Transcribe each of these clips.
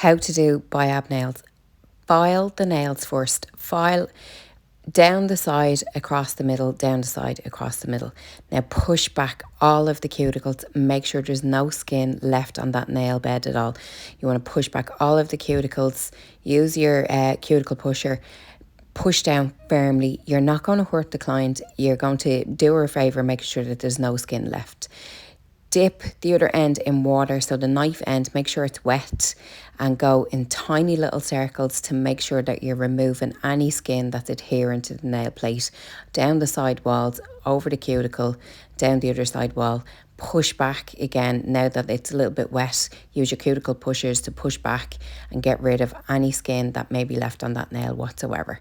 How to do Biab nails. File the nails first. File down the side, across the middle, down the side, across the middle. Now push back all of the cuticles. Make sure there's no skin left on that nail bed at all. You want to push back all of the cuticles. Use your cuticle pusher. Push down firmly. You're not going to hurt the client. You're going to do her a favour, making sure that there's no skin left. Dip the other end in water, so the knife end, make sure it's wet, and go in tiny little circles to make sure that you're removing any skin that's adherent to the nail plate. Down the side walls, over the cuticle, down the other side wall. Push back again. Now that it's a little bit wet, use your cuticle pushers to push back and get rid of any skin that may be left on that nail whatsoever.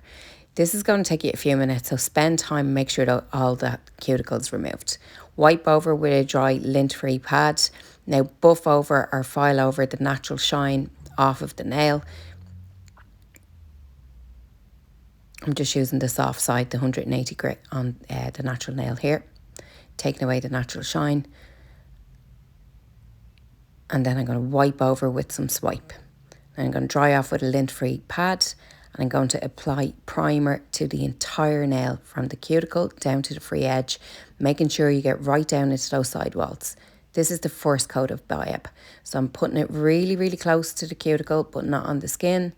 This is going to take you a few minutes, so spend time and make sure that all the cuticles removed. Wipe over with a dry lint-free pad. Now buff over or file over the natural shine off of the nail. I'm just using the soft side, the 180 grit on the natural nail here. Taking away the natural shine. And then I'm going to wipe over with some swipe. And I'm going to dry off with a lint-free pad. And I'm going to apply primer to the entire nail from the cuticle down to the free edge, making sure you get right down into those side walls. This is the first coat of Biab. So I'm putting it really, really close to the cuticle, but not on the skin.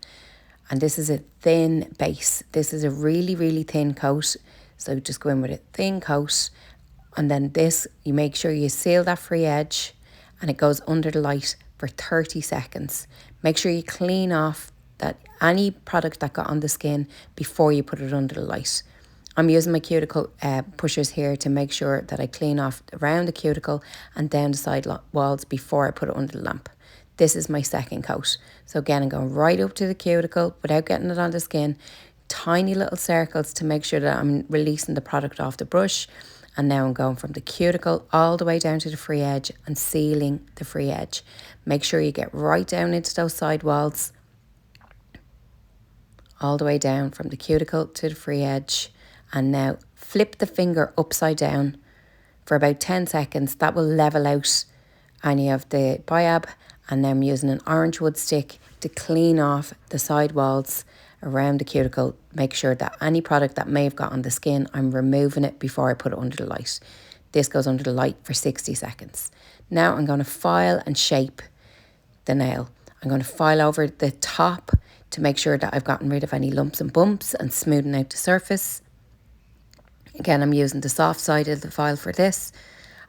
And this is a thin base. This is a really, really thin coat. So just go in with a thin coat. And then this, you make sure you seal that free edge and it goes under the light for 30 seconds. Make sure you clean off that any product that got on the skin before you put it under the light. I'm using my cuticle pushers here to make sure that I clean off around the cuticle and down the side walls before I put it under the lamp. This is my second coat. So again, I'm going right up to the cuticle without getting it on the skin. Tiny little circles to make sure that I'm releasing the product off the brush. And now I'm going from the cuticle all the way down to the free edge and sealing the free edge. Make sure you get right down into those side walls. All the way down from the cuticle to the free edge. And now flip the finger upside down for about 10 seconds. That will level out any of the Biab. And now I'm using an orange wood stick to clean off the side walls around the cuticle. Make sure that any product that may have got on the skin, I'm removing it before I put it under the light. This goes under the light for 60 seconds. Now I'm going to file and shape the nail. I'm going to file over the top to make sure that I've gotten rid of any lumps and bumps and smoothing out the surface. Again, I'm using the soft side of the file for this.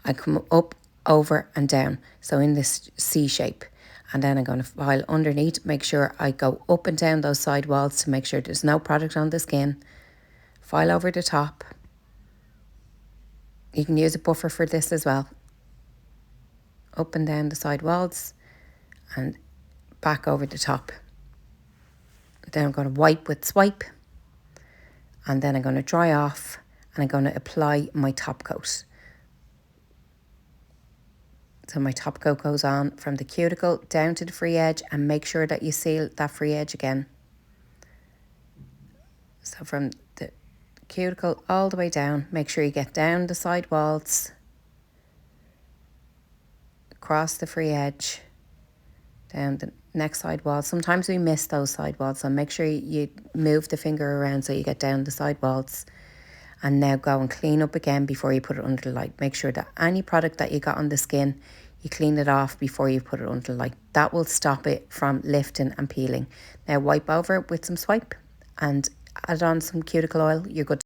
I come up, over and down, so in this C shape. And then I'm going to file underneath, make sure I go up and down those side walls to make sure there's no product on the skin. File over the top. You can use a buffer for this as well. Up and down the side walls and back over the top. Then I'm going to wipe with swipe. And then I'm going to dry off and I'm going to apply my top coat. So my top coat goes on from the cuticle down to the free edge and make sure that you seal that free edge again. So from the cuticle all the way down, make sure you get down the side walls, across the free edge, down the next side wall. Sometimes we miss those side walls, so make sure you move the finger around so you get down the side walls. And now go and clean up again before you put it under the light. Make sure that any product that you got on the skin, you clean it off before you put it under the light. That will stop it from lifting and peeling. Now wipe over with some swipe and add on some cuticle oil. You're good.